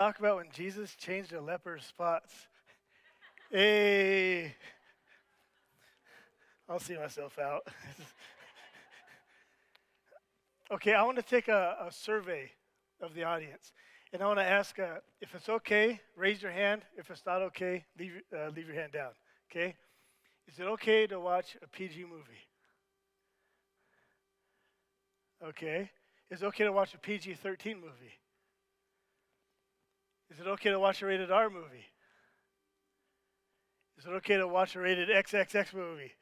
Talk about when Jesus changed a leper's spots. Hey, I'll see myself out. Okay, I want to take a survey of the audience. And I want to ask if it's okay, raise your hand. If it's not okay, leave your hand down. Okay? Is it okay to watch a PG movie? Okay. Is it okay to watch a PG 13 movie? Is it okay to watch a rated R movie? Is it okay to watch a rated XXX movie?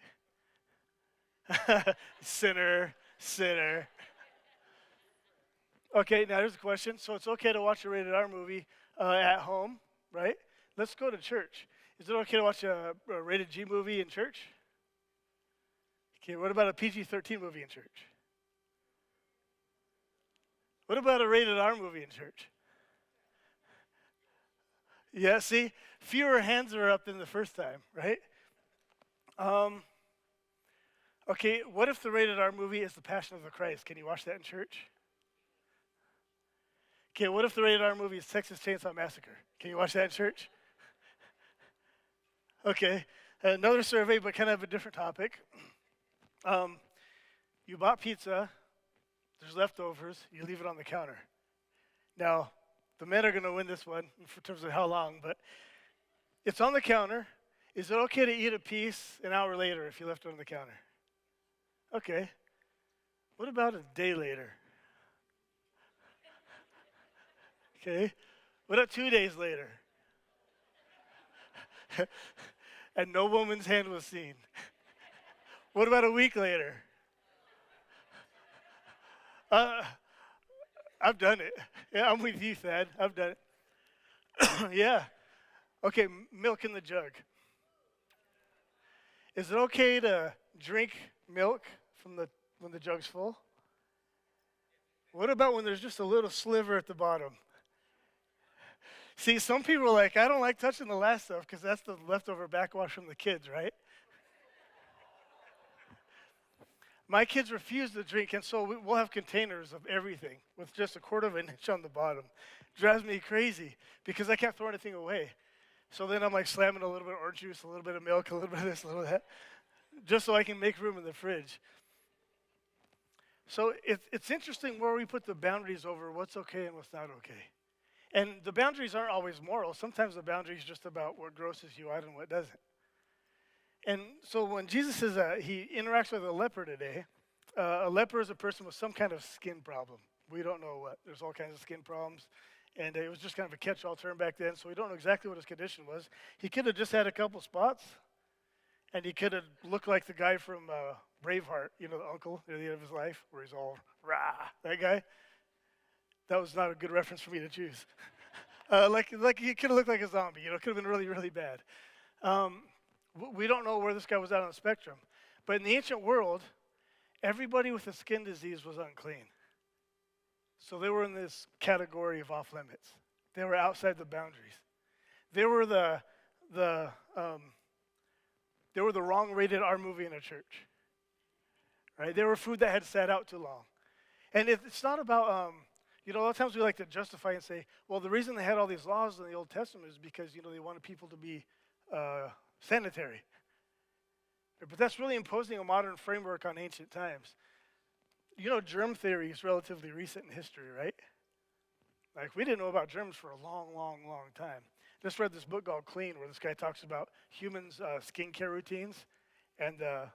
Sinner, sinner. Okay, now here's a question. So it's okay to watch a rated R movie at home, right? Let's go to church. Is it okay to watch a rated G movie in church? Okay, what about a PG 13 movie in church? What about a rated R movie in church? Yeah, see, fewer hands are up than the first time, right? Um, okay, what if the rated R movie is The Passion of the Christ? Can you watch that in church? Okay, what if the rated R movie is Texas Chainsaw Massacre? Can you watch that in church? Okay, another survey, but kind of a different topic. Um, you bought pizza, there's leftovers, you leave it on the counter. Now, the men are going to win this one in terms of how long, but it's on the counter. Is it okay to eat a piece an hour later if you left it on the counter? Okay. What about a day later? Okay. What about 2 days later? And no woman's hand was seen. What about a week later? Uh, I've done it. Yeah, I'm with you, Thad. I've done it. Yeah. Okay, milk in the jug. Is it okay to drink milk from the when the jug's full? What about when there's just a little sliver at the bottom? See, some people are like, I don't like touching the last stuff because that's the leftover backwash from the kids, right? My kids refuse to drink, and so we'll have containers of everything with just a quarter of an inch on the bottom. Drives me crazy because I can't throw anything away. So then I'm like slamming a little bit of orange juice, a little bit of milk, a little bit of this, a little of that, just so I can make room in the fridge. So it's interesting where we put the boundaries over what's okay and what's not okay. And the boundaries aren't always moral. Sometimes the boundary is just about what grosses you out and what doesn't. And so when Jesus says he interacts with a leper today, a leper is a person with some kind of skin problem. We don't know what. There's all kinds of skin problems. And it was just kind of a catch-all term back then, so we don't know exactly what his condition was. He could have just had a couple spots, and he could have looked like the guy from Braveheart, you know, the uncle near the end of his life, where he's all rah. That guy. That was not a good reference for me to choose. Like he could have looked like a zombie. You know, it could have been really, really bad. We don't know where this guy was at on the spectrum. But in the ancient world, everybody with a skin disease was unclean. So they were in this category of off limits. They were outside the boundaries. They were the they were the wrong rated R movie in a church. Right? They were food that had sat out too long. And it's not about you know, a lot of times we like to justify and say, well, the reason they had all these laws in the Old Testament is because, you know, they wanted people to be sanitary. But that's really imposing a modern framework on ancient times. You know, germ theory is relatively recent in history, right? Like, we didn't know about germs for a long, long, long time. Just read this book called Clean, where this guy talks about humans' skincare routines and the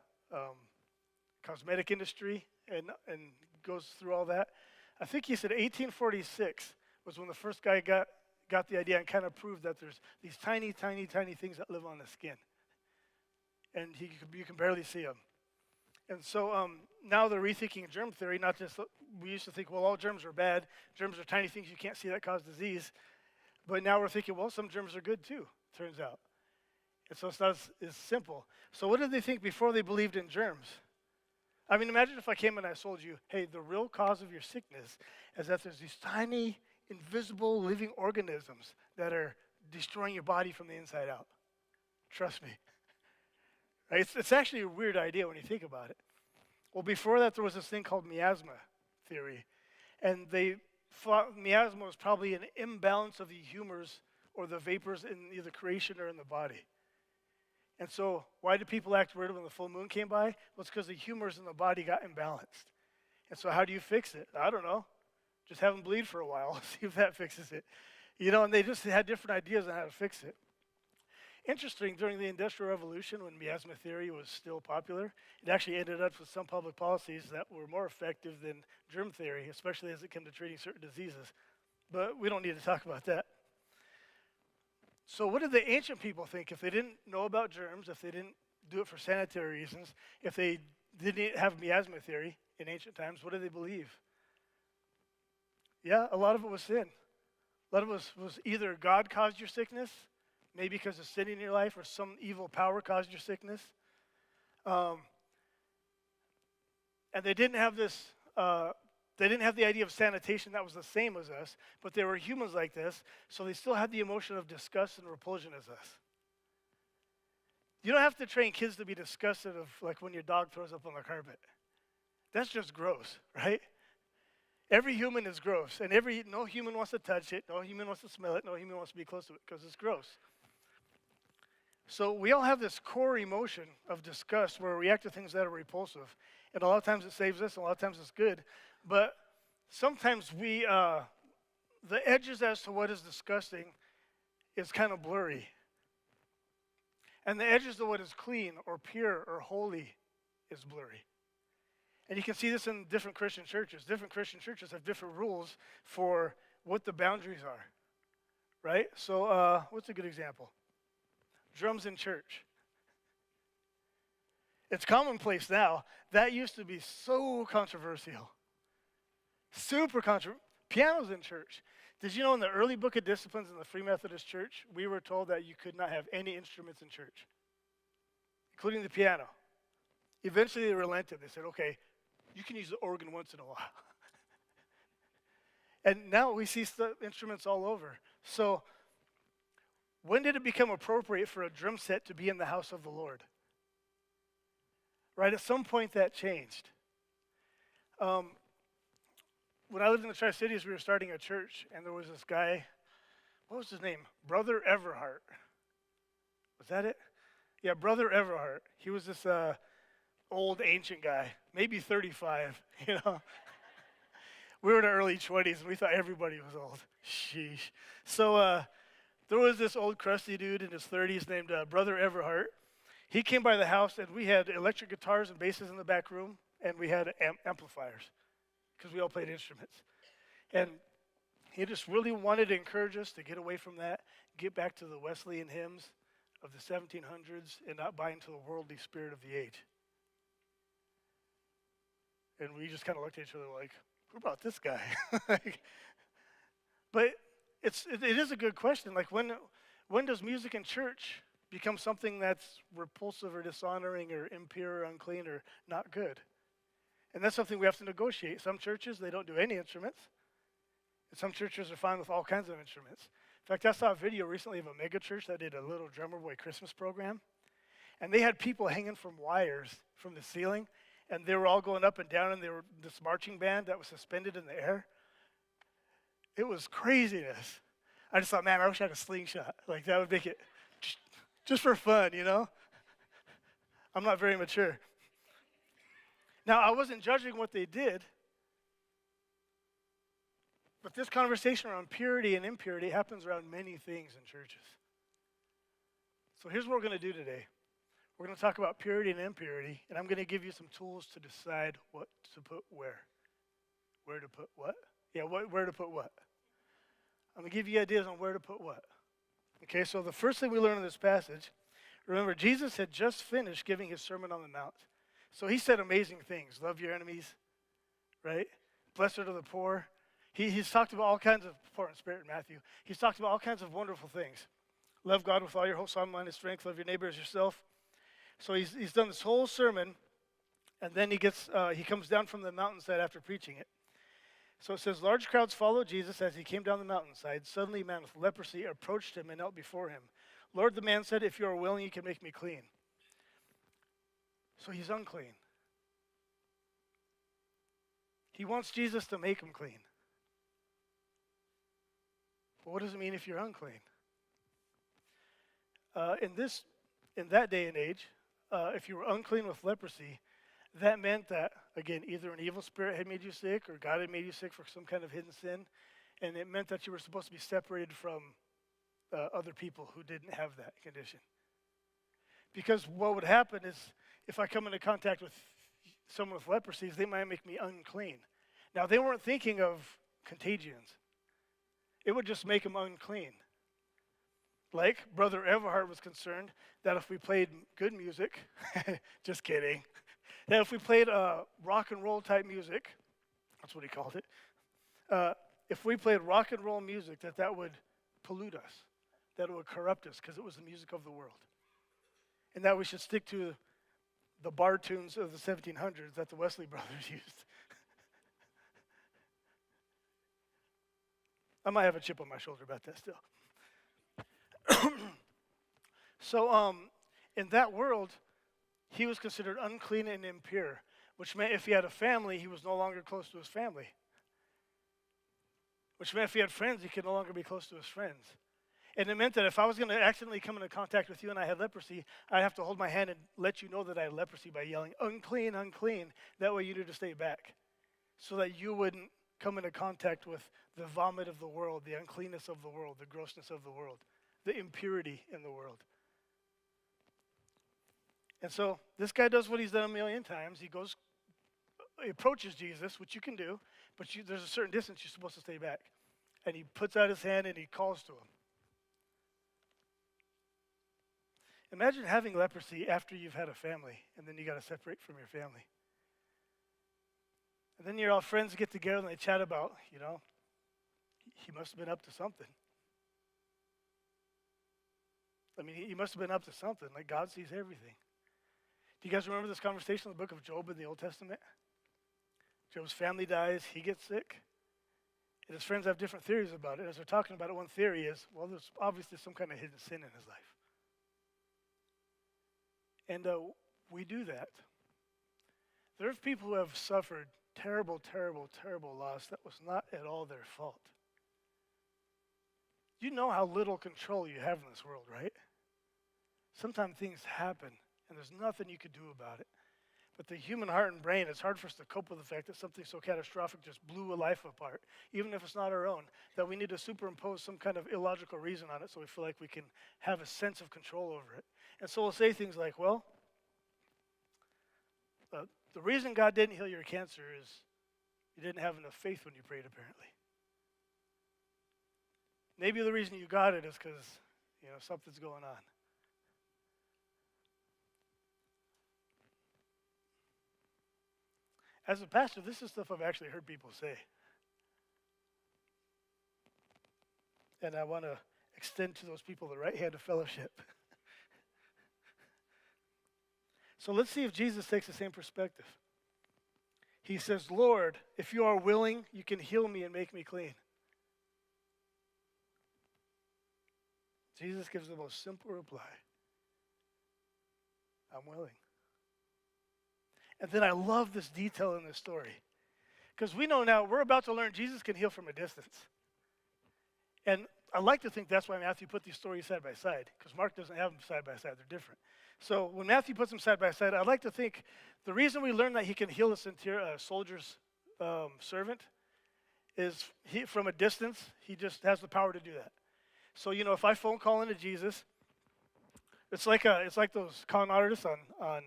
cosmetic industry and goes through all that. I think he said 1846 was when the first guy got the idea and kind of proved that there's these tiny, tiny, tiny things that live on the skin. And you can barely see them. And so now they're rethinking germ theory, not just, we used to think, well, all germs are bad. Germs are tiny things you can't see that cause disease. But now we're thinking, well, some germs are good too, turns out. And so it's not as simple. So what did they think before they believed in germs? I mean, imagine if I came and I told you, hey, the real cause of your sickness is that there's these tiny, invisible, living organisms that are destroying your body from the inside out. Trust me. Right? It's actually a weird idea when you think about it. Well, before that, there was this thing called miasma theory. And they miasma was probably an imbalance of the humors or the vapors in either creation or in the body. And so, why did people act weird when the full moon came by? Well, it's because the humors in the body got imbalanced. And so, how do you fix it? I don't know. Just have them bleed for a while, see if that fixes it. And they just had different ideas on how to fix it. Interesting, during the Industrial Revolution, when miasma theory was still popular, it actually ended up with some public policies that were more effective than germ theory, especially as it came to treating certain diseases. But we don't need to talk about that. So what did the ancient people think? If they didn't know about germs, if they didn't do it for sanitary reasons, if they didn't have miasma theory in ancient times, what did they believe? Yeah, a lot of it was sin. A lot of it was either God caused your sickness, maybe because of sin in your life, or some evil power caused your sickness. And they didn't have this, they didn't have the idea of sanitation that was the same as us, but they were humans like this, so they still had the emotion of disgust and repulsion as us. You don't have to train kids to be disgusted of like when your dog throws up on the carpet. That's just gross, right? Every human is gross, and no human wants to touch it, no human wants to smell it, no human wants to be close to it because it's gross. So we all have this core emotion of disgust where we react to things that are repulsive. And a lot of times it saves us, and a lot of times it's good. But sometimes the edges as to what is disgusting is kind of blurry. And the edges of what is clean or pure or holy is blurry. And you can see this in different Christian churches. Different Christian churches have different rules for what the boundaries are, right? So what's a good example? Drums in church. It's commonplace now. That used to be so controversial. Super controversial. Pianos in church. Did you know in the early book of disciplines in the Free Methodist Church, we were told that you could not have any instruments in church, including the piano. Eventually they relented. They said, okay, you can use the organ once in a while. And now we see instruments all over. So when did it become appropriate for a drum set to be in the house of the Lord? Right, at some point that changed. When I lived in the Tri-Cities, we were starting a church, and there was this guy, what was his name? Brother Everhart. Was that it? Yeah, Brother Everhart. He was this old, ancient guy, maybe 35, We were in our early 20s, and we thought everybody was old. Sheesh. So there was this old crusty dude in his 30s named Brother Everhart. He came by the house, and we had electric guitars and basses in the back room, and we had amplifiers because we all played instruments. And he just really wanted to encourage us to get away from that, get back to the Wesleyan hymns of the 1700s, and not buy into the worldly spirit of the age. And we just kind of looked at each other like, who brought this guy? But it is a good question. Like, when does music in church become something that's repulsive or dishonoring or impure or unclean or not good? And that's something we have to negotiate. Some churches, they don't do any instruments. And some churches are fine with all kinds of instruments. In fact, I saw a video recently of a mega church that did a little drummer boy Christmas program. And they had people hanging from wires from the ceiling. And they were all going up and down, and they were this marching band that was suspended in the air. It was craziness. I just thought, man, I wish I had a slingshot. Like, that would make it just for fun, I'm not very mature. Now, I wasn't judging what they did, but this conversation around purity and impurity happens around many things in churches. So here's what we're going to do today. We're going to talk about purity and impurity, and I'm going to give you some tools to decide what to put where. Where to put what? Yeah, where to put what? I'm going to give you ideas on where to put what. Okay, so the first thing we learn in this passage, remember, Jesus had just finished giving his Sermon on the Mount. So he said amazing things. Love your enemies, right? Blessed are the poor. He's talked about all kinds of, poor in spirit in Matthew. He's talked about all kinds of wonderful things. Love God with all your whole soul, mind, and strength. Love your neighbor as yourself. So he's done this whole sermon, and then he comes down from the mountainside after preaching it. So it says, large crowds followed Jesus as he came down the mountainside. Suddenly a man with leprosy approached him and knelt before him. Lord, the man said, if you are willing, you can make me clean. So he's unclean. He wants Jesus to make him clean. But what does it mean if you're unclean? In that day and age, if you were unclean with leprosy, that meant that, again, either an evil spirit had made you sick or God had made you sick for some kind of hidden sin. And it meant that you were supposed to be separated from other people who didn't have that condition. Because what would happen is if I come into contact with someone with leprosy, they might make me unclean. Now, they weren't thinking of contagions. It would just make them unclean. Like Brother Everhart was concerned that if we played good music, just kidding, that if we played rock and roll type music, that's what he called it, if we played rock and roll music, that would pollute us, that it would corrupt us because it was the music of the world. And that we should stick to the bar tunes of the 1700s that the Wesley brothers used. I might have a chip on my shoulder about that still. So in that world, he was considered unclean and impure, which meant if he had a family, he was no longer close to his family. Which meant if he had friends, he could no longer be close to his friends. And it meant that if I was going to accidentally come into contact with you and I had leprosy, I'd have to hold my hand and let you know that I had leprosy by yelling, unclean, unclean. That way you knew to stay back so that you wouldn't come into contact with the vomit of the world, the uncleanness of the world, the grossness of the world, the impurity in the world. And so this guy does what he's done a million times. He approaches Jesus, which you can do, but there's a certain distance you're supposed to stay back. And he puts out his hand and he calls to him. Imagine having leprosy after you've had a family, and then you got to separate from your family. And then your all friends get together and they chat about, he must have been up to something. I mean, he must have been up to something. Like, God sees everything. Do you guys remember this conversation in the book of Job in the Old Testament? Job's family dies, he gets sick, and his friends have different theories about it. As they're talking about it, one theory is, well, there's obviously some kind of hidden sin in his life. And we do that. There are people who have suffered terrible, terrible, terrible loss that was not at all their fault. You know how little control you have in this world, right? Sometimes things happen, and there's nothing you could do about it. But the human heart and brain, it's hard for us to cope with the fact that something so catastrophic just blew a life apart, even if it's not our own, that we need to superimpose some kind of illogical reason on it so we feel like we can have a sense of control over it. And so we'll say things like, well, the reason God didn't heal your cancer is you didn't have enough faith when you prayed, apparently. Maybe the reason you got it is because, something's going on. As a pastor, this is stuff I've actually heard people say. And I want to extend to those people the right hand of fellowship. So let's see if Jesus takes the same perspective. He says, Lord, if you are willing, you can heal me and make me clean. Jesus gives the most simple reply. I'm willing. And then I love this detail in this story. Because we know now, we're about to learn Jesus can heal from a distance. And I like to think that's why Matthew put these stories side by side, because Mark doesn't have them side by side. They're different. So when Matthew puts them side by side, I'd like to think the reason we learn that he can heal a soldier's servant is from a distance, he just has the power to do that. So, if I phone call into Jesus, it's like those con artists on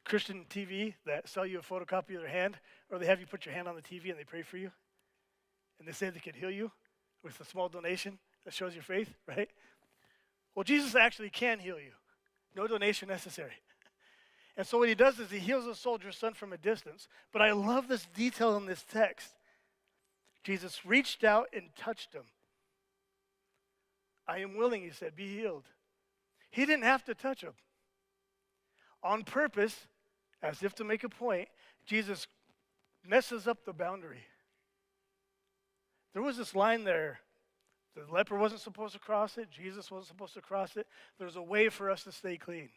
Christian TV that sell you a photocopy of their hand, or they have you put your hand on the TV and they pray for you, and they say they can heal you with a small donation that shows your faith, right? Well, Jesus actually can heal you. No donation necessary. And so what he does is he heals the soldier's son from a distance. But I love this detail in this text. Jesus reached out and touched him. I am willing, he said, be healed. He didn't have to touch him. On purpose, as if to make a point, Jesus messes up the boundary. There was this line there. The leper wasn't supposed to cross it. Jesus wasn't supposed to cross it. There's a way for us to stay clean.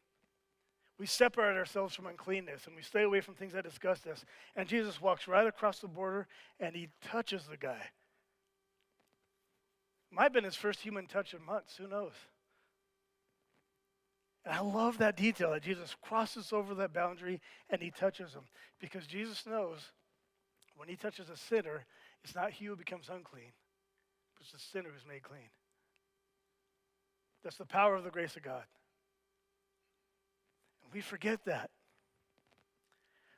We separate ourselves from uncleanness, and we stay away from things that disgust us. And Jesus walks right across the border, and he touches the guy. Might have been his first human touch in months. Who knows? And I love that detail that Jesus crosses over that boundary and he touches him. Because Jesus knows when he touches a sinner, it's not he who becomes unclean, but it's the sinner who's made clean. That's the power of the grace of God. And we forget that.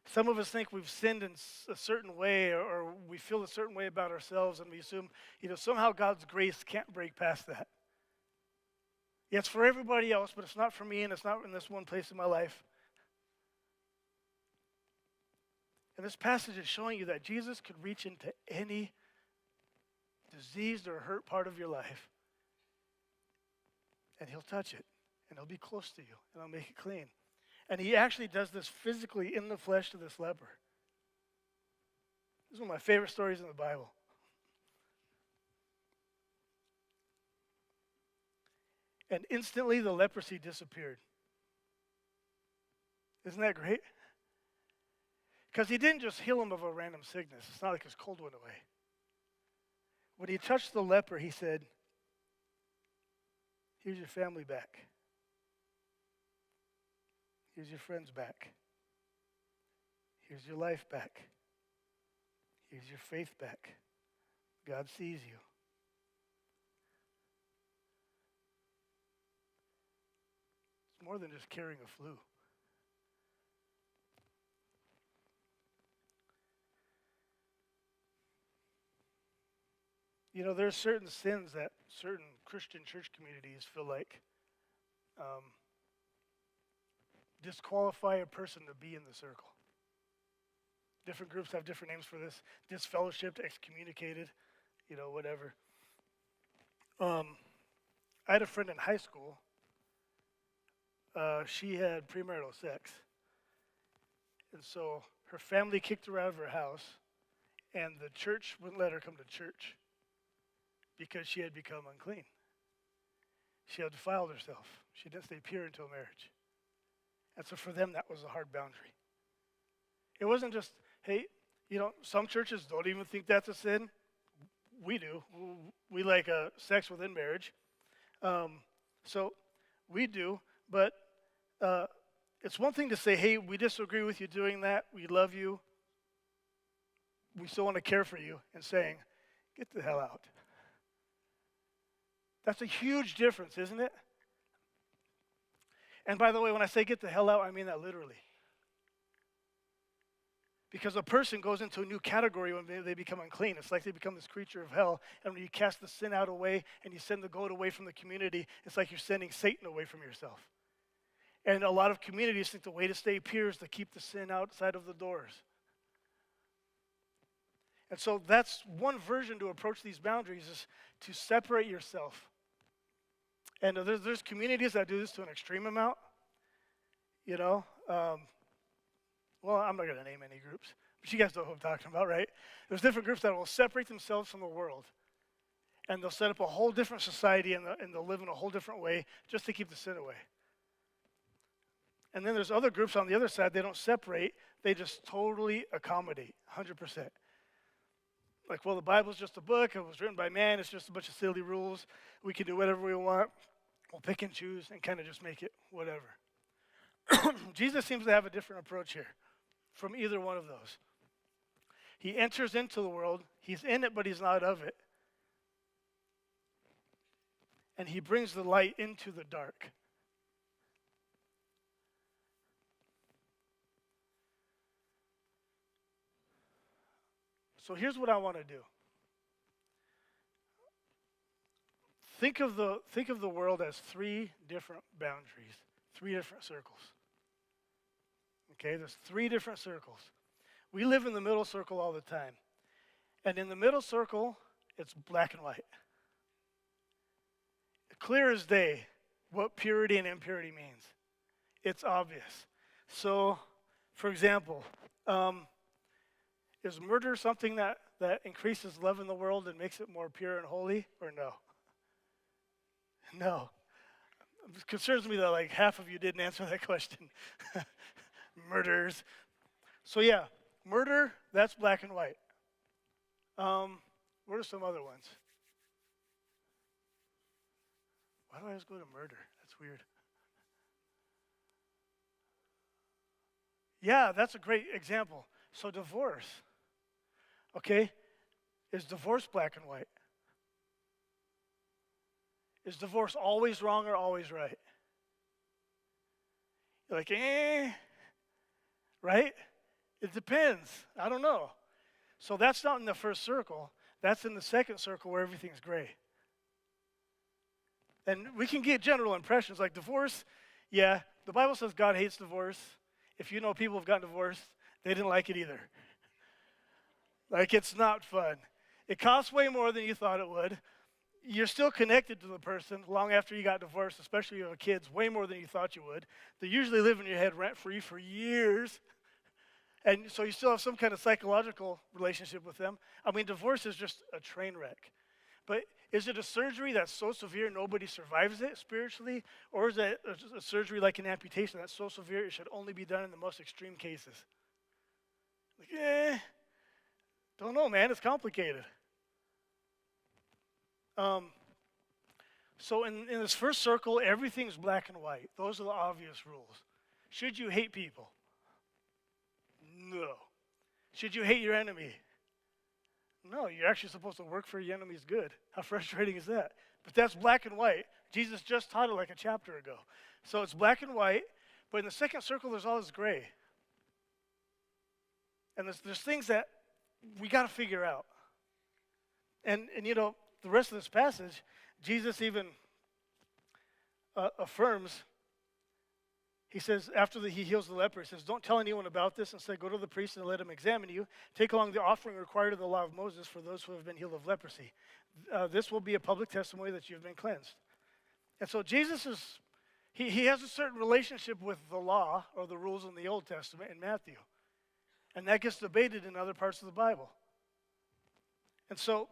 Some of us think we've sinned in a certain way, or we feel a certain way about ourselves, and we assume, somehow God's grace can't break past that. Yeah, it's for everybody else, but it's not for me, and it's not in this one place in my life. And this passage is showing you that Jesus could reach into any diseased or hurt part of your life, and he'll touch it, and he'll be close to you, and he'll make it clean. And he actually does this physically in the flesh to this leper. This is one of my favorite stories in the Bible. And instantly the leprosy disappeared. Isn't that great? Because he didn't just heal him of a random sickness. It's not like his cold went away. When he touched the leper, he said, "Here's your family back. Here's your friends back. Here's your life back. Here's your faith back. God sees you." It's more than just curing a flu. There's certain sins that certain Christian church communities feel like disqualify a person to be in the circle. Different groups have different names for this. Disfellowshipped, excommunicated, whatever. I had a friend in high school. She had premarital sex. And so her family kicked her out of her house, and the church wouldn't let her come to church because she had become unclean. She had defiled herself. She didn't stay pure until marriage. And so for them, that was a hard boundary. It wasn't just, hey, some churches don't even think that's a sin. We do. We like sex within marriage. So we do. But it's one thing to say, hey, we disagree with you doing that. We love you. We still want to care for you. And saying, get the hell out. That's a huge difference, isn't it? And by the way, when I say get the hell out, I mean that literally. Because a person goes into a new category when they become unclean. It's like they become this creature of hell. And when you cast the sin out away and you send the goat away from the community, it's like you're sending Satan away from yourself. And a lot of communities think the way to stay pure is to keep the sin outside of the doors. And so that's one version to approach these boundaries, is to separate yourself. And there's communities that do this to an extreme amount. Well, I'm not going to name any groups, but you guys know who I'm talking about, right? There's different groups that will separate themselves from the world, and they'll set up a whole different society, and they'll live in a whole different way just to keep the sin away. And then there's other groups on the other side. They don't separate. They just totally accommodate, 100%. Like, well, the Bible's just a book. It was written by man. It's just a bunch of silly rules. We can do whatever we want. We'll pick and choose and kind of just make it whatever. Jesus seems to have a different approach here from either one of those. He enters into the world. He's in it, but he's not of it. And he brings the light into the dark. So here's what I want to do. Think of the world as three different boundaries, three different circles. Okay, there's three different circles. We live in the middle circle all the time. And in the middle circle, it's black and white. Clear as day what purity and impurity means. It's obvious. So, for example, is murder something that increases love in the world and makes it more pure and holy, or no? No. It concerns me that like half of you didn't answer that question. Murders. So yeah, murder, that's black and white. What are some other ones? Why do I always go to murder? That's weird. Yeah, that's a great example. So divorce, okay? Is divorce black and white? Is divorce always wrong or always right? You're like, right? It depends. I don't know. So that's not in the first circle. That's in the second circle where everything's gray. And we can get general impressions like divorce. Yeah, the Bible says God hates divorce. If you know people who've gotten divorced, they didn't like it either. Like, it's not fun. It costs way more than you thought it would. You're still connected to the person long after you got divorced, especially if you have kids, way more than you thought you would. They usually live in your head rent-free for years. And so you still have some kind of psychological relationship with them. I mean, divorce is just a train wreck. But is it a surgery that's so severe nobody survives it spiritually? Or is it a surgery like an amputation that's so severe it should only be done in the most extreme cases? Like, don't know, man. It's complicated. So in this first circle, everything's black and white. Those are the obvious rules. Should you hate people? No. Should you hate your enemy? No, you're actually supposed to work for your enemy's good. How frustrating is that? But that's black and white. Jesus just taught it like a chapter ago. So it's black and white, but in the second circle, there's all this gray. And there's things that we got to figure out. And you know, the rest of this passage, Jesus even affirms. He says, after he heals the leper, he says, don't tell anyone about this. Instead, go to the priest and let him examine you. Take along the offering required of the law of Moses for those who have been healed of leprosy. This will be a public testimony that you've been cleansed. And so Jesus he has a certain relationship with the law or the rules in the Old Testament in Matthew. And that gets debated in other parts of the Bible. And so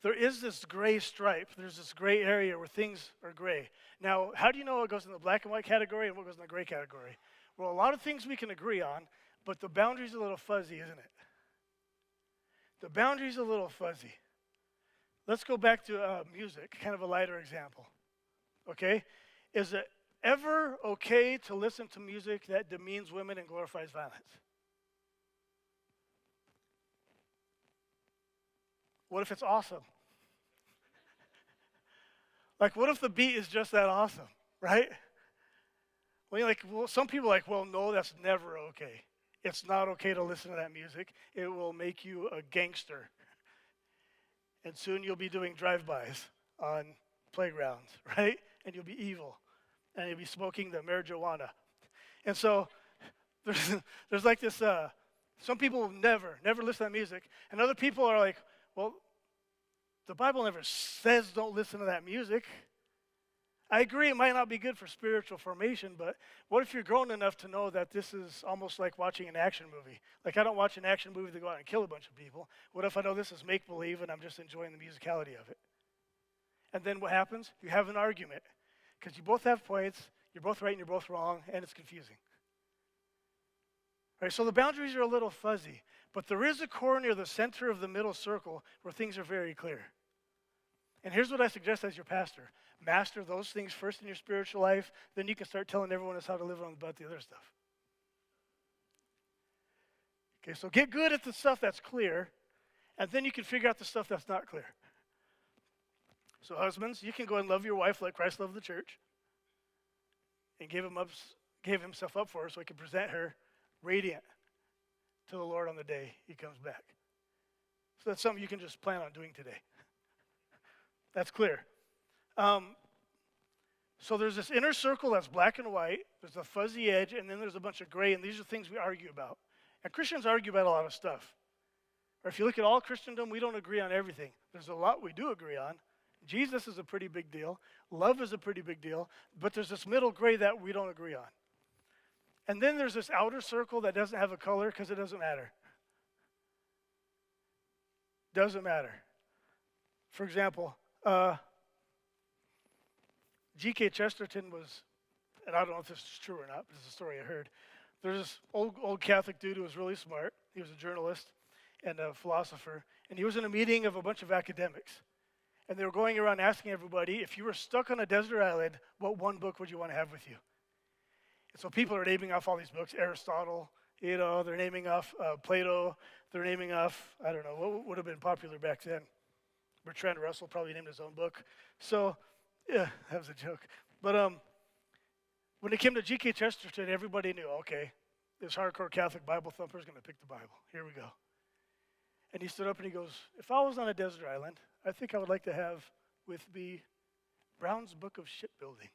there is this gray stripe. There's this gray area where things are gray. Now, how do you know what goes in the black and white category and what goes in the gray category? Well, a lot of things we can agree on, but the boundary's a little fuzzy, isn't it? The boundary's a little fuzzy. Let's go back to music, kind of a lighter example. Okay? Is it ever okay to listen to music that demeans women and glorifies violence? What if it's awesome? Like, what if the beat is just that awesome, right? Well, some people are like, well, no, that's never okay. It's not okay to listen to that music. It will make you a gangster. And soon you'll be doing drive-bys on playgrounds, right? And you'll be evil. And you'll be smoking the marijuana. And so there's like this, some people never listen to that music. And other people are like, well, the Bible never says don't listen to that music. I agree it might not be good for spiritual formation, but what if you're grown enough to know that this is almost like watching an action movie? Like, I don't watch an action movie to go out and kill a bunch of people. What if I know this is make-believe and I'm just enjoying the musicality of it? And then what happens? You have an argument because you both have points, you're both right and you're both wrong, and it's confusing. All right, so the boundaries are a little fuzzy, but there is a core near the center of the middle circle where things are very clear. And here's what I suggest as your pastor. Master those things first in your spiritual life, then you can start telling everyone else how to live on about the other stuff. Okay, so get good at the stuff that's clear, and then you can figure out the stuff that's not clear. So husbands, you can go and love your wife like Christ loved the church and gave himself up for her so he could present her radiant to the Lord on the day he comes back. So that's something you can just plan on doing today. That's clear. So there's this inner circle that's black and white, there's a fuzzy edge, and then there's a bunch of gray, and these are things we argue about. And Christians argue about a lot of stuff. Or if you look at all Christendom, we don't agree on everything. There's a lot we do agree on. Jesus is a pretty big deal. Love is a pretty big deal. But there's this middle gray that we don't agree on. And then there's this outer circle that doesn't have a color because it doesn't matter. Doesn't matter. For example, G.K. Chesterton was, and I don't know if this is true or not, but it's a story I heard. There's this old Catholic dude who was really smart. He was a journalist and a philosopher. And he was in a meeting of a bunch of academics. And they were going around asking everybody, if you were stuck on a desert island, what one book would you want to have with you? And so people are naming off all these books, Aristotle, they're naming off Plato, they're naming off, I don't know, what would have been popular back then? Bertrand Russell probably named his own book. So, yeah, that was a joke. But when it came to G.K. Chesterton, everybody knew, okay, this hardcore Catholic Bible thumper is going to pick the Bible. Here we go. And he stood up and he goes, if I was on a desert island, I think I would like to have with me Brown's Book of Shipbuilding.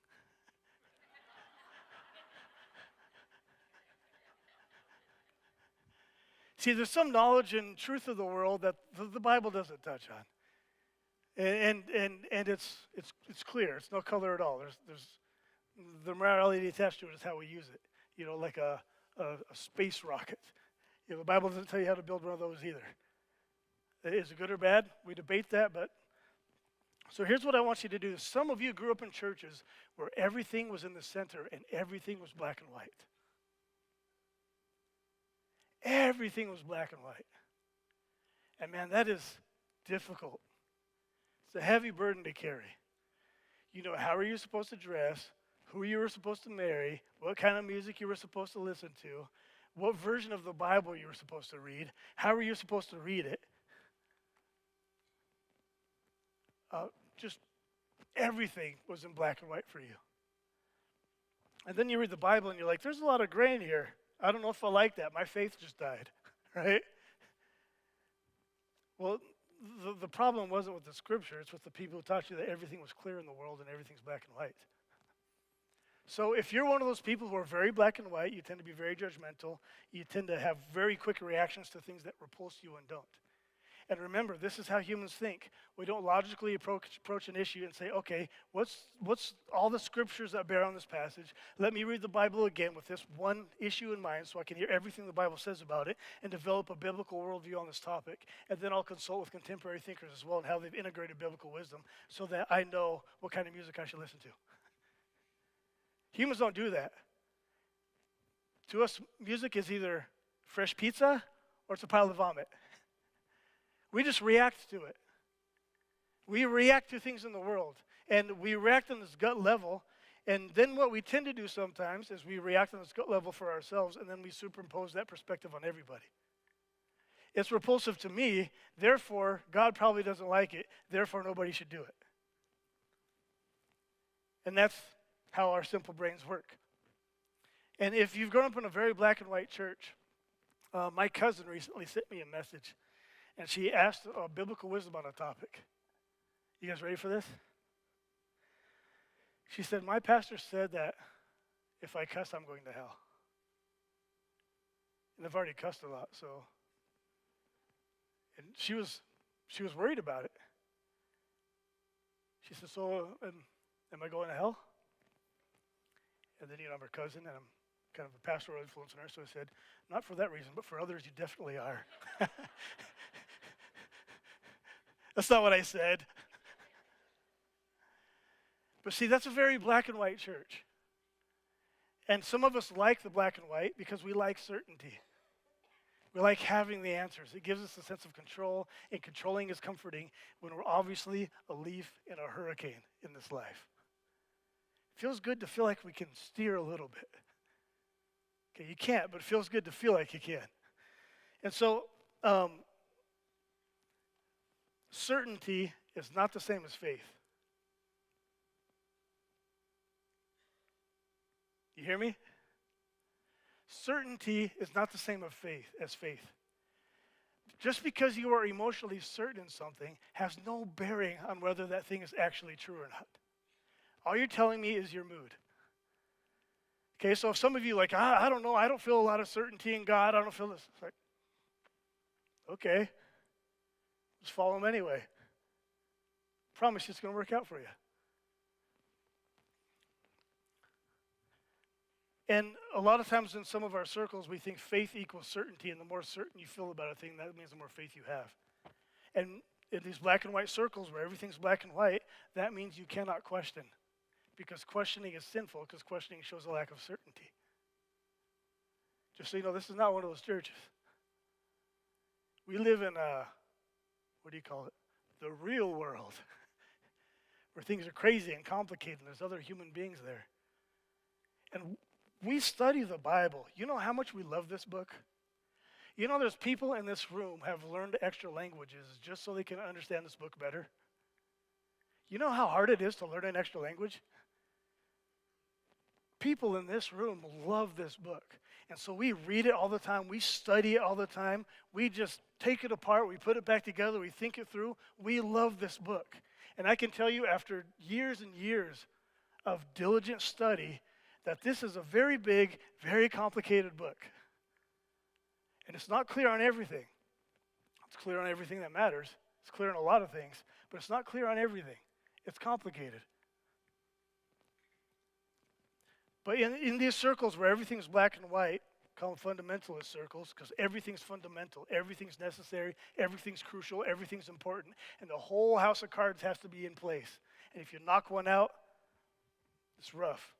See, there's some knowledge and truth of the world that the Bible doesn't touch on. And it's clear. It's no color at all. There's the morality attached to it is how we use it. Like a space rocket. The Bible doesn't tell you how to build one of those either. Is it good or bad? We debate that, but so here's what I want you to do. Some of you grew up in churches where everything was in the center and everything was black and white. Everything was black and white. And man, that is difficult. It's a heavy burden to carry. How are you supposed to dress, who you were supposed to marry, what kind of music you were supposed to listen to, what version of the Bible you were supposed to read, how are you supposed to read it. Just everything was in black and white for you. And then you read the Bible and you're like, there's a lot of gray in here. I don't know if I like that. My faith just died, right? Well, the problem wasn't with the scripture. It's with the people who taught you that everything was clear in the world and everything's black and white. So if you're one of those people who are very black and white, you tend to be very judgmental. You tend to have very quick reactions to things that repulse you and don't. And remember, this is how humans think. We don't logically approach an issue and say, okay, what's all the scriptures that bear on this passage? Let me read the Bible again with this one issue in mind so I can hear everything the Bible says about it and develop a biblical worldview on this topic. And then I'll consult with contemporary thinkers as well and how they've integrated biblical wisdom so that I know what kind of music I should listen to. Humans don't do that. To us, music is either fresh pizza or it's a pile of vomit. We just react to it. We react to things in the world. And we react on this gut level. And then what we tend to do sometimes is we react on this gut level for ourselves, and then we superimpose that perspective on everybody. It's repulsive to me, therefore God probably doesn't like it, therefore nobody should do it. And that's how our simple brains work. And if you've grown up in a very black and white church, my cousin recently sent me a message. And she asked biblical wisdom on a topic. You guys ready for this? She said, my pastor said that if I cuss, I'm going to hell. And I've already cussed a lot, so. And she was worried about it. She said, so am I going to hell? And then, I'm her cousin, and I'm kind of a pastoral influence on her, so I said, not for that reason, but for others, you definitely are. That's not what I said. But see, that's a very black and white church. And some of us like the black and white because we like certainty. We like having the answers. It gives us a sense of control, and controlling is comforting when we're obviously a leaf in a hurricane in this life. It feels good to feel like we can steer a little bit. Okay, you can't, but it feels good to feel like you can. And so, certainty is not the same as faith. You hear me? Certainty is not the same as faith. Just because you are emotionally certain in something has no bearing on whether that thing is actually true or not. All you're telling me is your mood. Okay, so if some of you like, I don't know, I don't feel a lot of certainty in God, I don't feel this. It's like, okay, just follow him anyway. Promise it's going to work out for you. And a lot of times in some of our circles, we think faith equals certainty, and the more certain you feel about a thing, that means the more faith you have. And in these black and white circles where everything's black and white, that means you cannot question. Because questioning is sinful, because questioning shows a lack of certainty. Just so you know, this is not one of those churches. We live in what do you call it? The real world. where things are crazy and complicated and there's other human beings there. And we study the Bible. You know how much we love this book? You know there's people in this room have learned extra languages just so they can understand this book better? You know how hard it is to learn an extra language? People in this room love this book. And so we read it all the time. We study it all the time. We just take it apart. We put it back together. We think it through. We love this book. And I can tell you after years and years of diligent study that this is a very big, very complicated book. And it's not clear on everything. It's clear on everything that matters. It's clear on a lot of things. But it's not clear on everything. It's complicated. But in these circles where everything's black and white, call them fundamentalist circles, because everything's fundamental, everything's necessary, everything's crucial, everything's important, and the whole house of cards has to be in place. And if you knock one out, it's rough.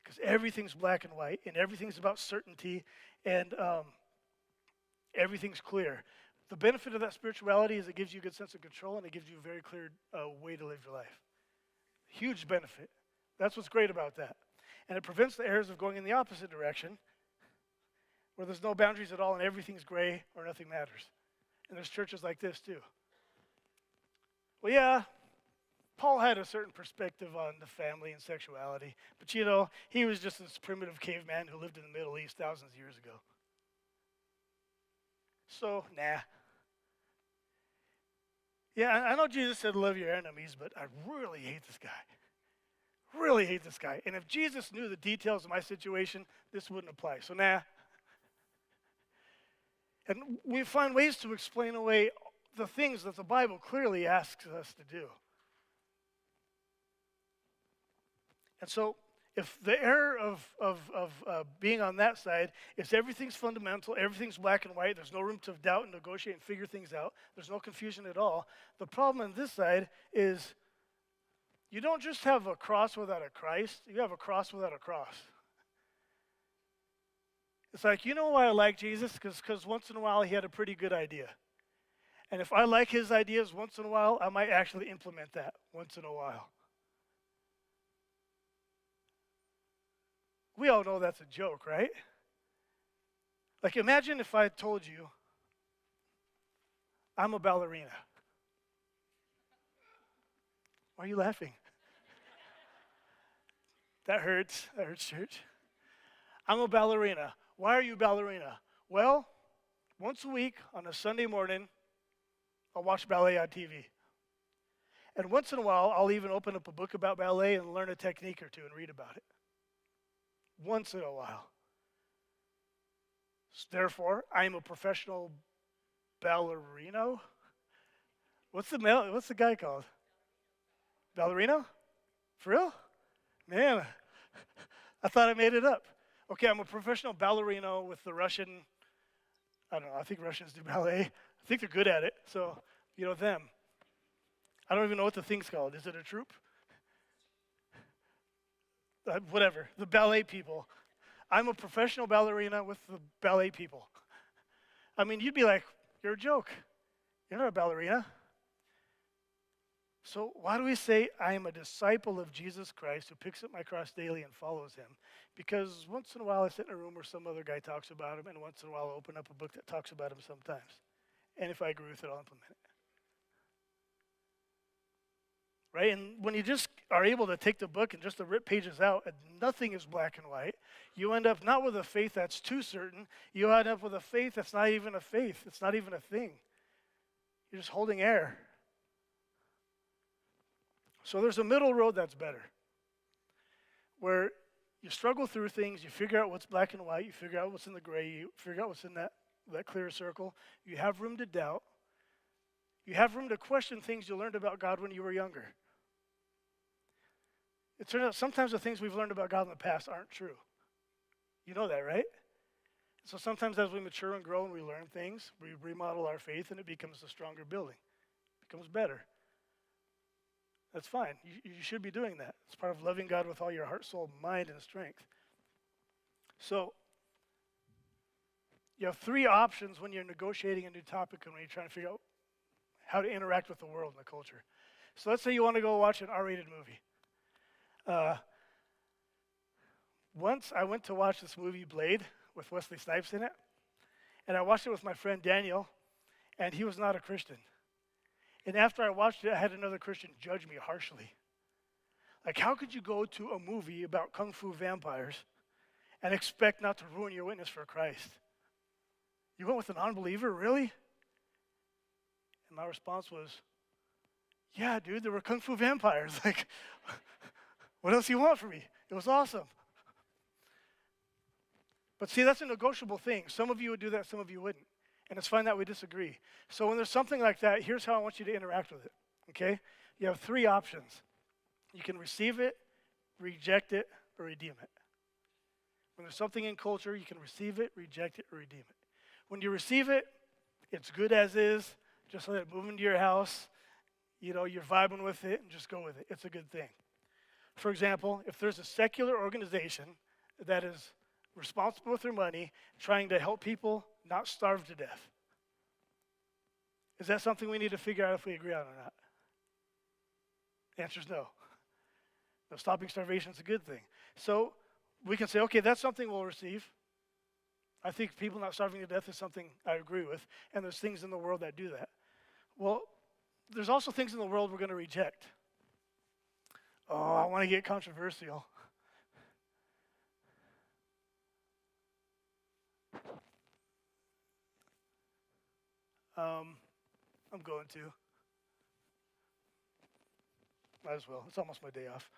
Because everything's black and white, and everything's about certainty, and everything's clear. The benefit of that spirituality is it gives you a good sense of control, and it gives you a very clear way to live your life. Huge benefit. That's what's great about that. And it prevents the errors of going in the opposite direction, where there's no boundaries at all and everything's gray or nothing matters. And there's churches like this too. Well, yeah, Paul had a certain perspective on the family and sexuality, but you know, he was just this primitive caveman who lived in the Middle East thousands of years ago. So, nah. Yeah, I know Jesus said love your enemies, but I really hate this guy. Really hate this guy. And if Jesus knew the details of my situation, this wouldn't apply. So, nah. And we find ways to explain away the things that the Bible clearly asks us to do. And so, if the error of being on that side is everything's fundamental, everything's black and white, there's no room to doubt and negotiate and figure things out, there's no confusion at all, the problem on this side is you don't just have a cross without a Christ, you have a cross without a cross. It's like, you know why I like Jesus? Because once in a while he had a pretty good idea. And if I like his ideas once in a while, I might actually implement that once in a while. We all know that's a joke, right? Like, imagine if I told you, I'm a ballerina. Why are you laughing? That hurts. That hurts, church. I'm a ballerina. Why are you a ballerina? Well, once a week on a Sunday morning, I'll watch ballet on TV. And once in a while, I'll even open up a book about ballet and learn a technique or two and read about it. Once in a while. Therefore, I'm a professional ballerino. What's the guy called? Ballerino? For real? Man, I thought I made it up. Okay, I'm a professional ballerino with the Russian, I don't know, I think Russians do ballet. I think they're good at it, so, you know, them. I don't even know what the thing's called. Is it a troupe? Whatever, the ballet people. I'm a professional ballerina with the ballet people. I mean, you'd be like, you're a joke. You're not a ballerina. So why do we say I am a disciple of Jesus Christ who picks up my cross daily and follows him? Because once in a while I sit in a room where some other guy talks about him, and once in a while I open up a book that talks about him sometimes. And if I agree with it, I'll implement it. Right? And when you just are able to take the book and just to rip pages out and nothing is black and white, you end up not with a faith that's too certain, you end up with a faith that's not even a faith. It's not even a thing. You're just holding air. So there's a middle road that's better, where you struggle through things, you figure out what's black and white, you figure out what's in the gray, you figure out what's in that clear circle. You have room to doubt. You have room to question things you learned about God when you were younger. It turns out sometimes the things we've learned about God in the past aren't true. You know that, right? So sometimes as we mature and grow and we learn things, we remodel our faith and it becomes a stronger building. It becomes better. That's fine. You should be doing that. It's part of loving God with all your heart, soul, mind, and strength. So you have three options when you're negotiating a new topic and when you're trying to figure out how to interact with the world and the culture. So let's say you want to go watch an R-rated movie. Uh, Once I went to watch this movie Blade with Wesley Snipes in it, and I watched it with my friend Daniel, and he was not a Christian. And after I watched it, I had another Christian judge me harshly. Like, how could you go to a movie about kung fu vampires and expect not to ruin your witness for Christ? You went with an unbeliever, really? And my response was, yeah, dude, there were kung fu vampires. Like, what else do you want from me? It was awesome. But see, that's a negotiable thing. Some of you would do that, some of you wouldn't. And it's fine that we disagree. So when there's something like that, here's how I want you to interact with it, okay? You have three options. You can receive it, reject it, or redeem it. When there's something in culture, you can receive it, reject it, or redeem it. When you receive it, it's good as is. Just let it move into your house. You know, you're vibing with it, and just go with it. It's a good thing. For example, if there's a secular organization that is responsible with their money, trying to help people not starve to death, is that something we need to figure out if we agree on or not? The answer is no. No, stopping starvation is a good thing. So we can say, okay, that's something we'll receive. I think people not starving to death is something I agree with, and there's things in the world that do that. Well, there's also things in the world we're going to reject. Oh, I want to get controversial. I'm going to. Might as well. It's almost my day off.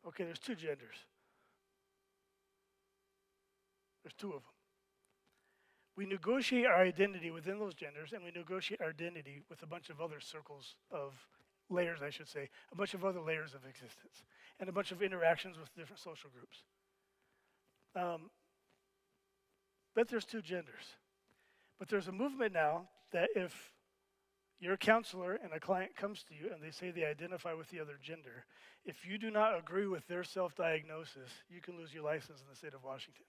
Okay, there's two genders. There's two of them. We negotiate our identity within those genders, and we negotiate our identity with a bunch of other circles of layers, I should say, a bunch of other layers of existence, and a bunch of interactions with different social groups. But there's two genders. But there's a movement now that if you're a counselor and a client comes to you and they say they identify with the other gender, if you do not agree with their self-diagnosis, you can lose your license in the state of Washington.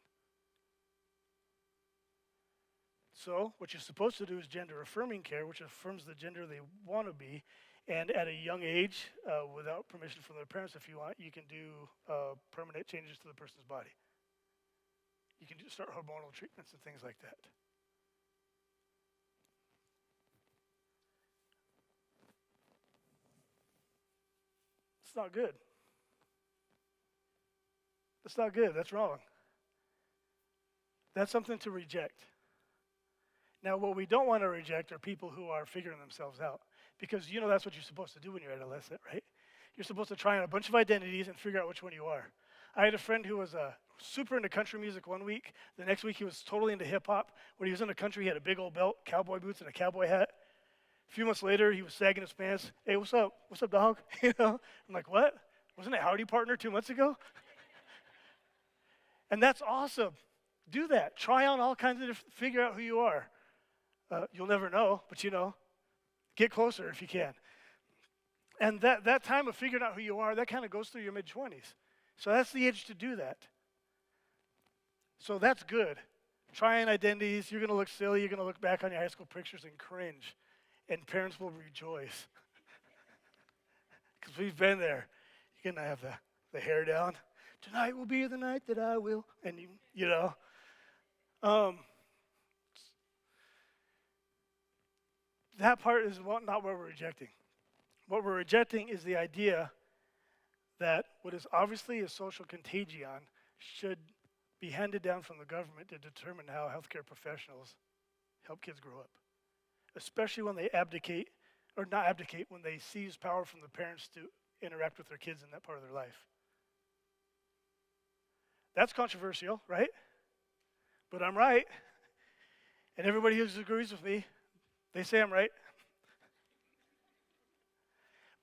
So what you're supposed to do is gender-affirming care, which affirms the gender they want to be, and at a young age, without permission from their parents if you want, you can do permanent changes to the person's body. You can start hormonal treatments and things like that. It's not good. That's not good. That's wrong. That's something to reject. Now, what we don't want to reject are people who are figuring themselves out. Because you know that's what you're supposed to do when you're adolescent, right? You're supposed to try on a bunch of identities and figure out which one you are. I had a friend who was super into country music one week. The next week he was totally into hip-hop. When he was in the country, he had a big old belt, cowboy boots, and a cowboy hat. A few months later, he was sagging his pants. Hey, what's up? What's up, dog? You know? I'm like, what? Wasn't it Howdy Partner 2 months ago? And that's awesome. Do that. Try on all kinds of different, figure out who you are. You'll never know, but you know, get closer if you can. And that time of figuring out who you are, that kind of goes through your mid-20s. So that's the age to do that. So that's good. Trying identities, you're going to look silly, you're going to look back on your high school pictures and cringe. And parents will rejoice. Because we've been there. You're going to have the hair down. Tonight will be the night that I will. And you know. That part is not what we're rejecting. What we're rejecting is the idea that what is obviously a social contagion should be handed down from the government to determine how healthcare professionals help kids grow up. Especially when they abdicate, or not abdicate, when they seize power from the parents to interact with their kids in that part of their life. That's controversial, right? But I'm right. And everybody who disagrees with me, they say I'm right.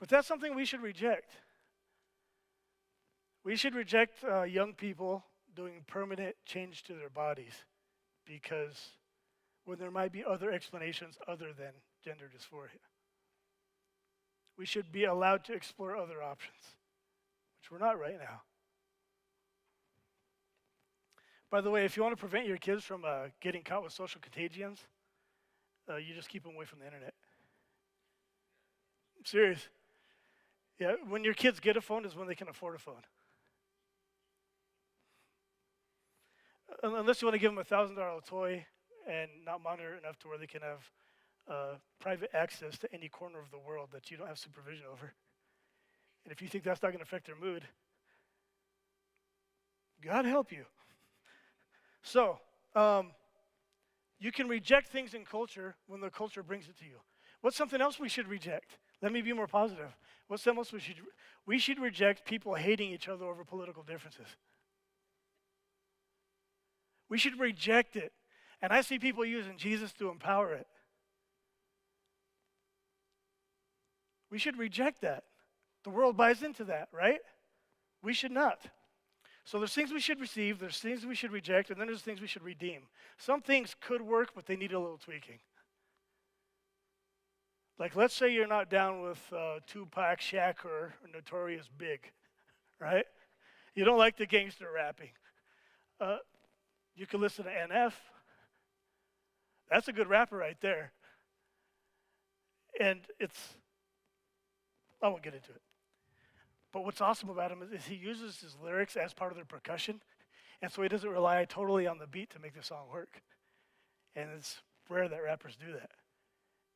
But that's something we should reject. We should reject young people doing permanent change to their bodies because when there might be other explanations other than gender dysphoria. We should be allowed to explore other options, which we're not right now. By the way, if you want to prevent your kids from getting caught with social contagions, you just keep them away from the internet. I'm serious. Yeah, when your kids get a phone is when they can afford a phone. Unless you want to give them a $1,000 toy and not monitor it enough to where they can have private access to any corner of the world that you don't have supervision over. And if you think that's not going to affect their mood, God help you. So, you can reject things in culture when the culture brings it to you. What's something else we should reject? Let me be more positive. What's something else we should reject people hating each other over political differences. We should reject it. And I see people using Jesus to empower it. We should reject that. The world buys into that, right? We should not. So there's things we should receive, there's things we should reject, and then there's things we should redeem. Some things could work, but they need a little tweaking. Like, let's say you're not down with Tupac Shakur or Notorious Big, right? You don't like the gangster rapping. You can listen to NF. That's a good rapper right there. And I won't get into it. But what's awesome about him is he uses his lyrics as part of their percussion. And so he doesn't rely totally on the beat to make the song work. And it's rare that rappers do that.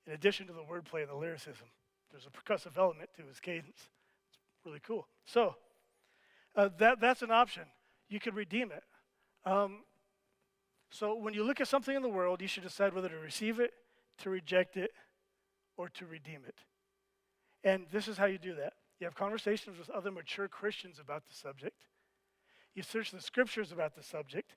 In addition to the wordplay and the lyricism, there's a percussive element to his cadence. It's really cool. So that's an option. You could redeem it. So when you look at something in the world, you should decide whether to receive it, to reject it, or to redeem it. And this is how you do that. You have conversations with other mature Christians about the subject. You search the scriptures about the subject.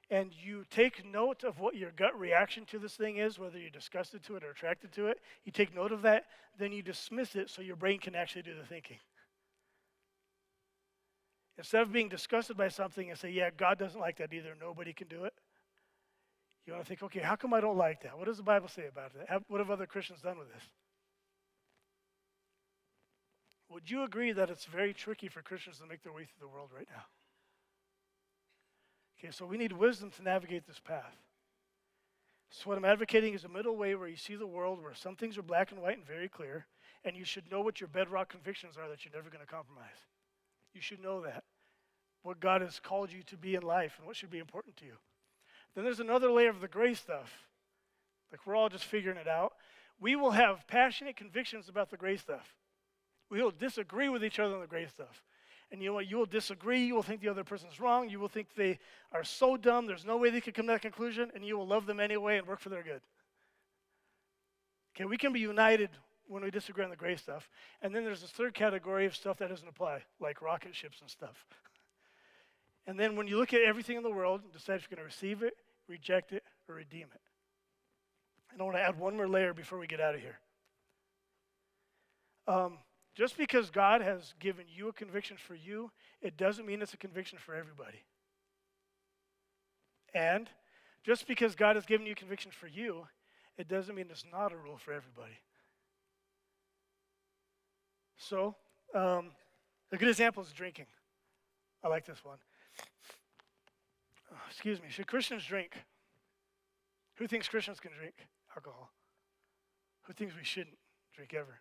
And you take note of what your gut reaction to this thing is, whether you're disgusted to it or attracted to it. You take note of that, then you dismiss it so your brain can actually do the thinking. Instead of being disgusted by something and say, yeah, God doesn't like that either, nobody can do it. You want to think, okay, how come I don't like that? What does the Bible say about that? What have other Christians done with this? Would you agree that it's very tricky for Christians to make their way through the world right now? Okay, so we need wisdom to navigate this path. So what I'm advocating is a middle way where you see the world where some things are black and white and very clear, and you should know what your bedrock convictions are that you're never going to compromise. You should know that. What God has called you to be in life and what should be important to you. Then there's another layer of the gray stuff. Like we're all just figuring it out. We will have passionate convictions about the gray stuff. We will disagree with each other on the gray stuff. And you know what? You will disagree. You will think the other person's wrong. You will think they are so dumb, there's no way they could come to that conclusion, and you will love them anyway and work for their good. Okay, we can be united when we disagree on the gray stuff. And then there's this third category of stuff that doesn't apply, like rocket ships and stuff. And then when you look at everything in the world, decide if you're going to receive it, reject it, or redeem it. And I want to add one more layer before we get out of here. Just because God has given you a conviction for you, it doesn't mean it's a conviction for everybody. And just because God has given you a conviction for you, it doesn't mean it's not a rule for everybody. So, a good example is drinking. I like this one. Excuse me, should Christians drink? Who thinks Christians can drink alcohol? Who thinks we shouldn't drink ever?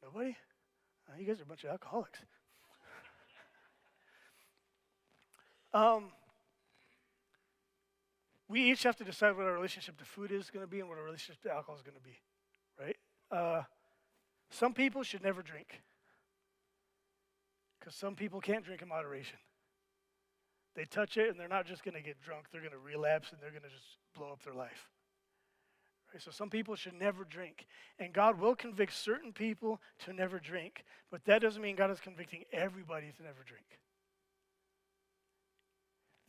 Nobody? You guys are a bunch of alcoholics. We each have to decide what our relationship to food is going to be and what our relationship to alcohol is going to be, right? Some people should never drink because some people can't drink in moderation. They touch it and they're not just going to get drunk, they're going to relapse and they're going to just blow up their life. Right? So some people should never drink. And God will convict certain people to never drink, but that doesn't mean God is convicting everybody to never drink.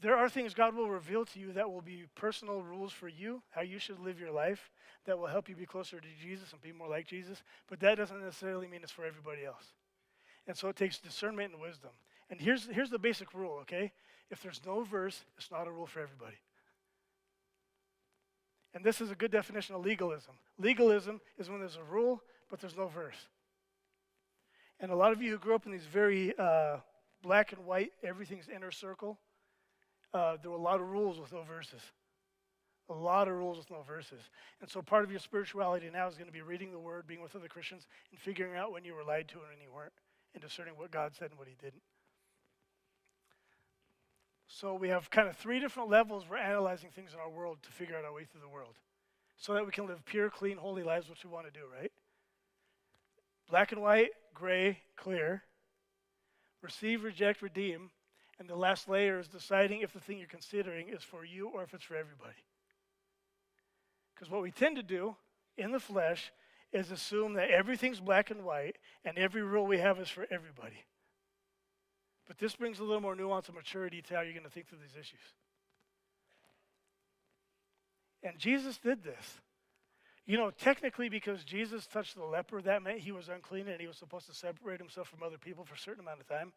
There are things God will reveal to you that will be personal rules for you, how you should live your life, that will help you be closer to Jesus and be more like Jesus, but that doesn't necessarily mean it's for everybody else. And so it takes discernment and wisdom. And here's the basic rule, okay? If there's no verse, it's not a rule for everybody. And this is a good definition of legalism. Legalism is when there's a rule, but there's no verse. And a lot of you who grew up in these very black and white, everything's inner circle there were a lot of rules with no verses. A lot of rules with no verses. And so part of your spirituality now is going to be reading the Word, being with other Christians, and figuring out when you were lied to and when you weren't, and discerning what God said and what he didn't. So we have kind of 3 different levels we're analyzing things in our world to figure out our way through the world, so that we can live pure, clean, holy lives, which we want to do, right? Black and white, gray, clear. Receive, reject, redeem. And the last layer is deciding if the thing you're considering is for you or if it's for everybody. Because what we tend to do in the flesh is assume that everything's black and white and every rule we have is for everybody. But this brings a little more nuance and maturity to how you're going to think through these issues. And Jesus did this. You know, technically, because Jesus touched the leper, that meant he was unclean and he was supposed to separate himself from other people for a certain amount of time,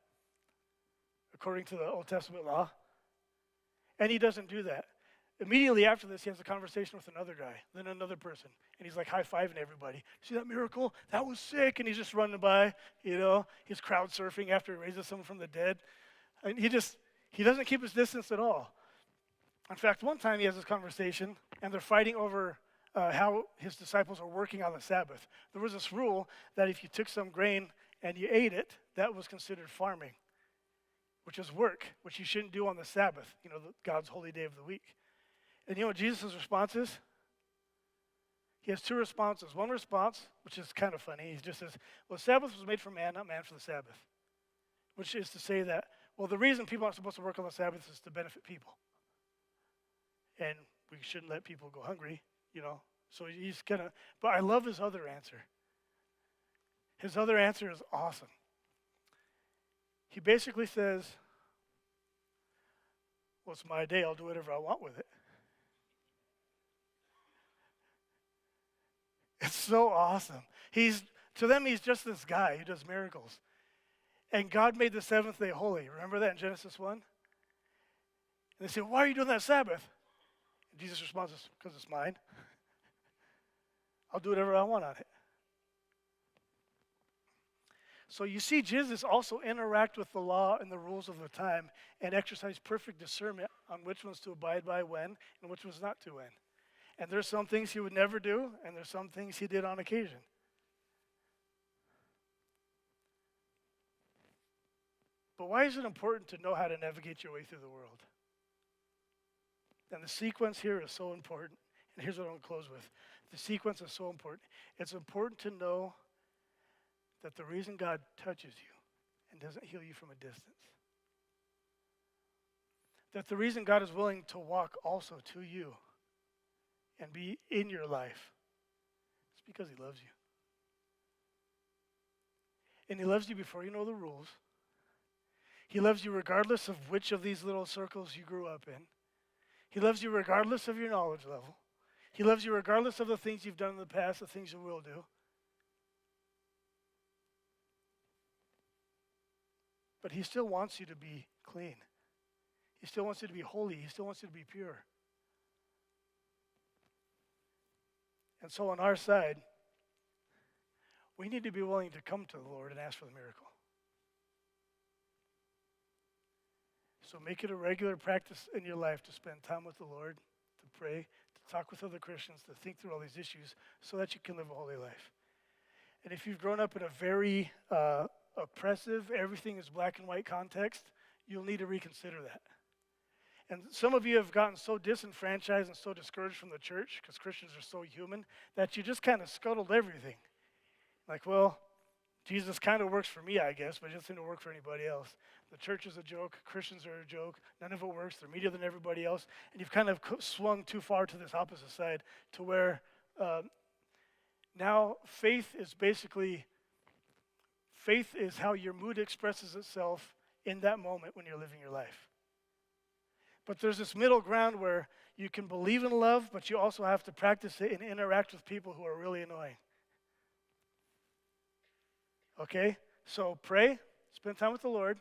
according to the Old Testament law. And he doesn't do that. Immediately after this, he has a conversation with another guy, then another person. And he's like high-fiving everybody. See that miracle? That was sick. And he's just running by, you know. He's crowd surfing after he raises someone from the dead. And he doesn't keep his distance at all. In fact, one time he has this conversation, and they're fighting over how his disciples are working on the Sabbath. There was this rule that if you took some grain and you ate it, that was considered farming, which is work, which you shouldn't do on the Sabbath, you know, God's holy day of the week. And you know what Jesus' response is? He has 2 responses. One response, which is kind of funny, he just says, well, the Sabbath was made for man, not man for the Sabbath. Which is to say that, well, the reason people aren't supposed to work on the Sabbath is to benefit people. And we shouldn't let people go hungry, you know. So he's kind of, but I love his other answer. His other answer is awesome. He basically says, well, it's my day, I'll do whatever I want with it. It's so awesome. To them, he's just this guy who does miracles. And God made the 7th day holy. Remember that in Genesis 1? And they say, why are you doing that Sabbath? And Jesus responds, because it's mine. I'll do whatever I want on it. So you see Jesus also interact with the law and the rules of the time and exercise perfect discernment on which ones to abide by when and which ones not to when. And there's some things he would never do, and there's some things he did on occasion. But why is it important to know how to navigate your way through the world? And the sequence here is so important. And here's what I'm going to close with. The sequence is so important. It's important to know that the reason God touches you and doesn't heal you from a distance, that the reason God is willing to walk also to you and be in your life, it's because he loves you. And he loves you before you know the rules. He loves you regardless of which of these little circles you grew up in. He loves you regardless of your knowledge level. He loves you regardless of the things you've done in the past, the things you will do. But he still wants you to be clean. He still wants you to be holy. He still wants you to be pure. And so on our side, we need to be willing to come to the Lord and ask for the miracle. So make it a regular practice in your life to spend time with the Lord, to pray, to talk with other Christians, to think through all these issues so that you can live a holy life. And if you've grown up in a very oppressive, everything is black and white context, you'll need to reconsider that. And some of you have gotten so disenfranchised and so discouraged from the church, because Christians are so human, that you just kind of scuttled everything. Like, well, Jesus kind of works for me, I guess, but it doesn't seem to work for anybody else. The church is a joke. Christians are a joke. None of it works. They're meaner than everybody else. And you've kind of swung too far to this opposite side to where now faith is how your mood expresses itself in that moment when you're living your life. But there's this middle ground where you can believe in love, but you also have to practice it and interact with people who are really annoying. Okay? So pray, spend time with the Lord,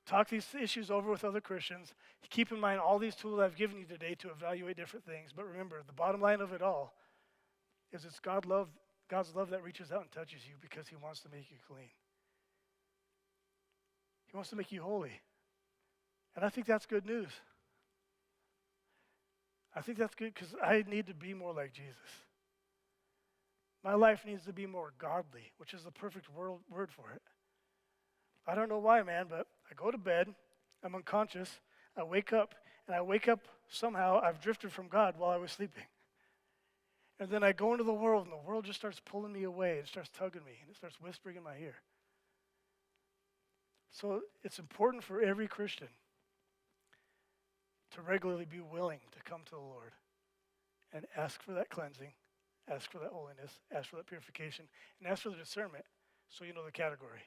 talk these issues over with other Christians. Keep in mind all these tools I've given you today to evaluate different things. But remember, the bottom line of it all is it's God's love that reaches out and touches you because he wants to make you clean. He wants to make you holy. And I think that's good news. I think that's good because I need to be more like Jesus. My life needs to be more godly, which is the perfect word for it. I don't know why, man, but I go to bed, I'm unconscious, I wake up, and I wake up somehow, I've drifted from God while I was sleeping. And then I go into the world, and the world just starts pulling me away. It starts tugging me, and it starts whispering in my ear. So it's important for every Christian to regularly be willing to come to the Lord and ask for that cleansing, ask for that holiness, ask for that purification, and ask for the discernment so you know the category.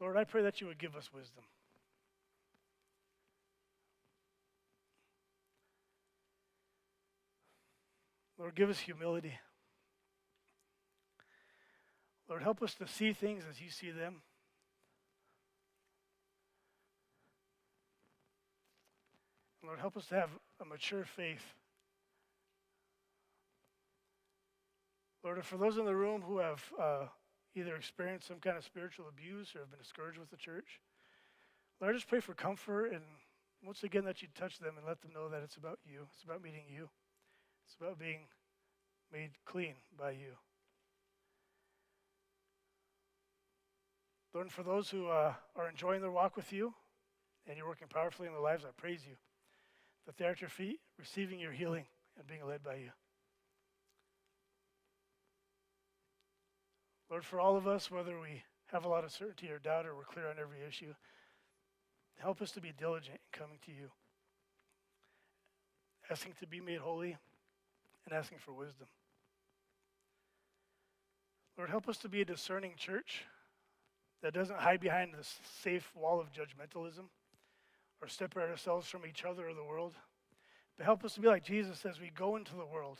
Lord, I pray that you would give us wisdom. Lord, give us humility. Lord, help us to see things as you see them. Lord, help us to have a mature faith. Lord, for those in the room who have either experienced some kind of spiritual abuse or have been discouraged with the church, Lord, I just pray for comfort and once again that you touch them and let them know that it's about you. It's about meeting you. It's about being made clean by you. Lord, and for those who are enjoying their walk with you and you're working powerfully in their lives, I praise you that they're at your feet, receiving your healing and being led by you. Lord, for all of us, whether we have a lot of certainty or doubt or we're clear on every issue, help us to be diligent in coming to you, asking to be made holy and asking for wisdom. Lord, help us to be a discerning church that doesn't hide behind this safe wall of judgmentalism or separate ourselves from each other or the world. But help us to be like Jesus as we go into the world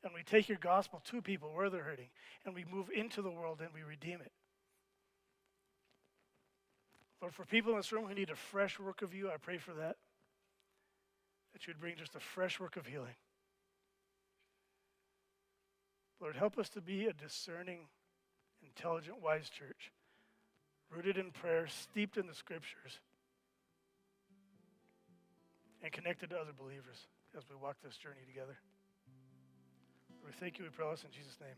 and we take your gospel to people where they're hurting and we move into the world and we redeem it. Lord, for people in this room who need a fresh work of you, I pray for that you would bring just a fresh work of healing. Lord, help us to be a discerning, intelligent, wise church, rooted in prayer, steeped in the scriptures, and connected to other believers as we walk this journey together. We thank you, we pray this in Jesus' name.